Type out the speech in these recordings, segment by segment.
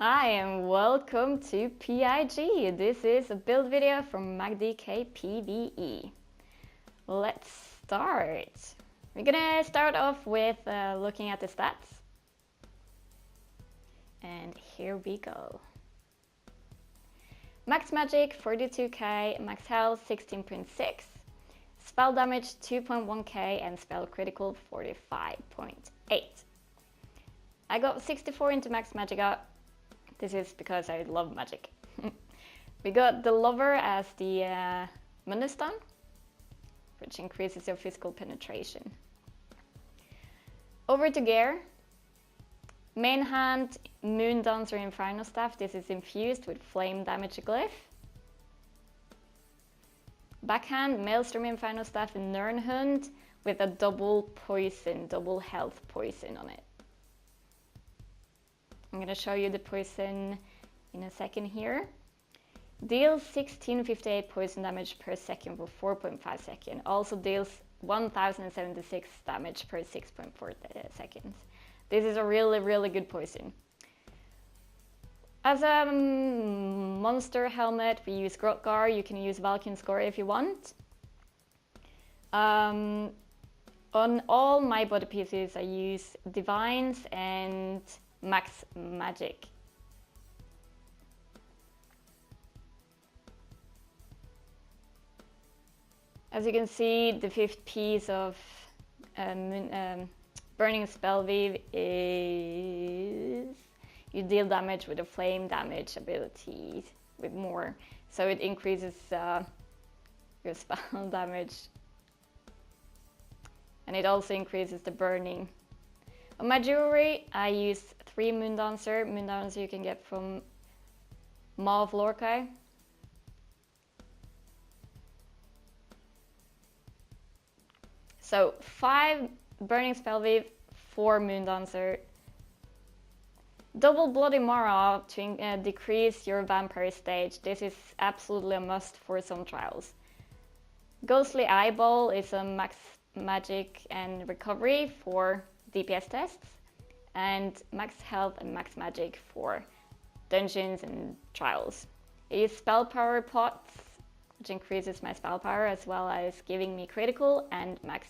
Hi and welcome to PIG. This is a build video from MacDK PvE. Let's start. We're gonna start off with looking at the stats. And here we go. Max magic 42k, max health 16.6, spell damage 2.1k and spell critical 45.8. I got 64 into max magic up. This is because I love magic. We got the Lover as the Moondancer, which increases your physical penetration. Over to gear. Main hand, Moondancer Inferno Staff. This is infused with flame damage glyph. Backhand, Maelstrom Inferno Staff and Nirnhund with a double health poison on it. I'm going to show you the poison in a second here. Deals 1658 poison damage per second for 4.5 seconds. Also deals 1076 damage per 6.4 seconds. This is a really good poison. As a monster helmet, we use Grothdarr. You can use Valkyn Skoria if you want. On all my body pieces, I use Divines and max magic. As you can see, the fifth piece of Burning Spellweave is you deal damage with a flame damage ability with more, so it increases your spell damage, and it also increases the burning. On my jewelry, I use 3 Moondancer. Moondancer you can get from Maw of Lorkai. So 5 Burning Spellweave, 4 Moondancer. Double Bloody Mara to decrease your vampire stage. This is absolutely a must for some trials. Ghostly Eyeball is a max magic and recovery for DPS tests, and max health and max magic for dungeons and trials. I use spell power pots, which increases my spell power as well as giving me critical and max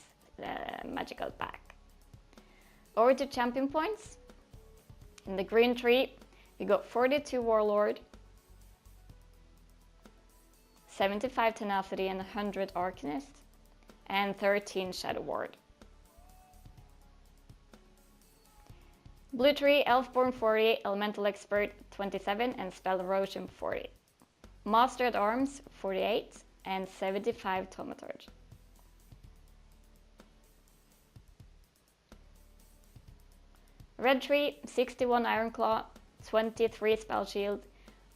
magical back. Over to champion points. In the green tree, we got 42 Warlord, 75 Tenacity and 100 Arcanist, and 13 Shadow Ward. Blue tree, Elfborn 40, Elemental Expert 27 and Spell Erosion 40. Master at Arms 48 and 75 Thaumaturge. Red tree, 61 Ironclaw, 23 Spell Shield,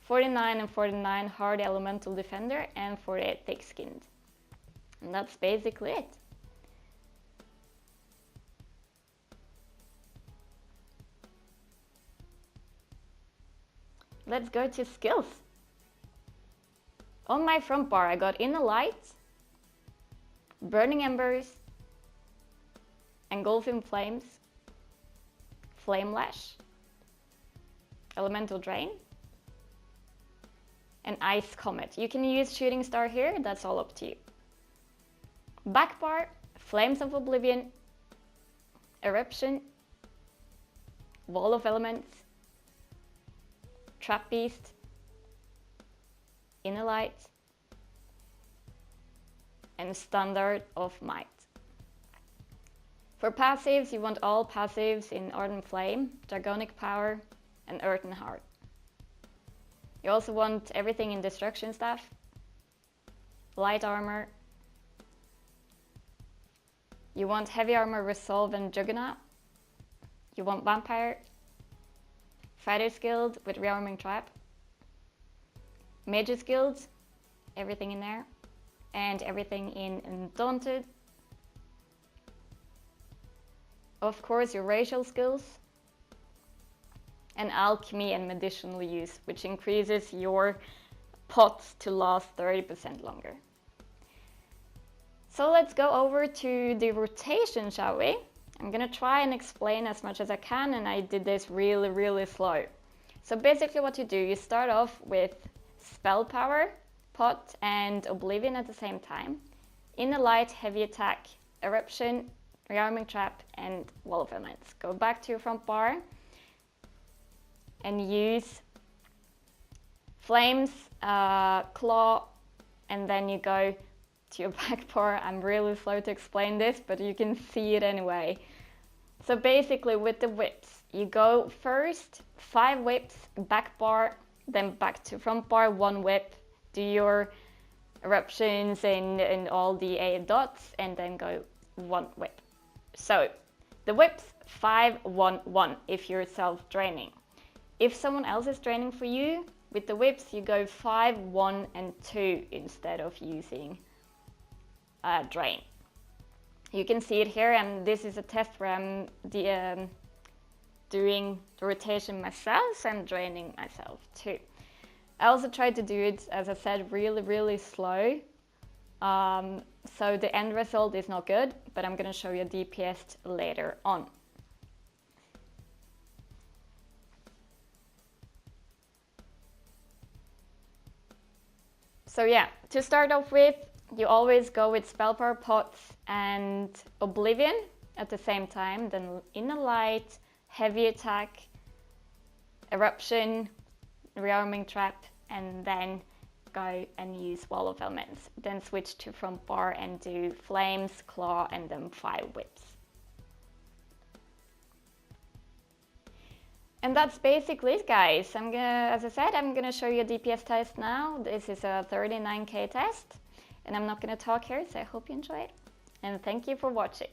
49 and 49 Hard Elemental Defender and 48 Thick Skinned. And that's basically it. Let's go to skills. On my front bar, I got Inner Light, Burning Embers, Engulfing Flames, Flame Lash, Elemental Drain, and Ice Comet. You can use Shooting Star here, that's all up to you. Back bar, Flames of Oblivion, Eruption, Wall of Elements, Trap Beast, Inner Light, and Standard of Might. For passives, you want all passives in Ardent Flame, Dragonic Power, and Earthen Heart. You also want everything in Destruction Staff, Light Armor. You want Heavy Armor, Resolve, and Juggernaut. You want Vampire, Fighter's Guild with Rearming Trap, Mage's Guild, everything in there, and everything in Undaunted. Of course, your racial skills, and Alchemy and Medicinal Use, which increases your pots to last 30% longer. So let's go over to the rotation, shall we? I'm gonna try and explain as much as I can, and I did this really slow. So basically what you do, you start off with Spell Power, Pot and Oblivion at the same time. In a light, heavy attack, Eruption, Rearming Trap and Wall of Elements. Go back to your front bar and use Flames, Claw, and then you go to your back bar. I'm really slow to explain this, but you can see it anyway. So basically with the whips, you go first 5 whips, back bar, then back to front bar, 1 whip, do your eruptions and all the 8 dots, and then go 1 whip. So the whips 5, 1, 1 if you're self-draining. If someone else is draining for you, with the whips you go 5, 1 and 2 instead of using drain. You can see it here, and this is a test where I'm doing the rotation myself, so I'm draining myself too. I also tried to do it, as I said, really slow. So the end result is not good, but I'm going to show you a DPS later on. So yeah, to start off with, you always go with Spell Power, Pots and Oblivion at the same time, then in a light, heavy attack, Eruption, Rearming Trap, and then go and use Wall of Elements. Then switch to front bar and do Flames, Claw, and then 5 whips. And that's basically it, guys. As I said, I'm gonna show you a DPS test now. This is a 39k test, and I'm not gonna talk here, so I hope you enjoy it. And thank you for watching.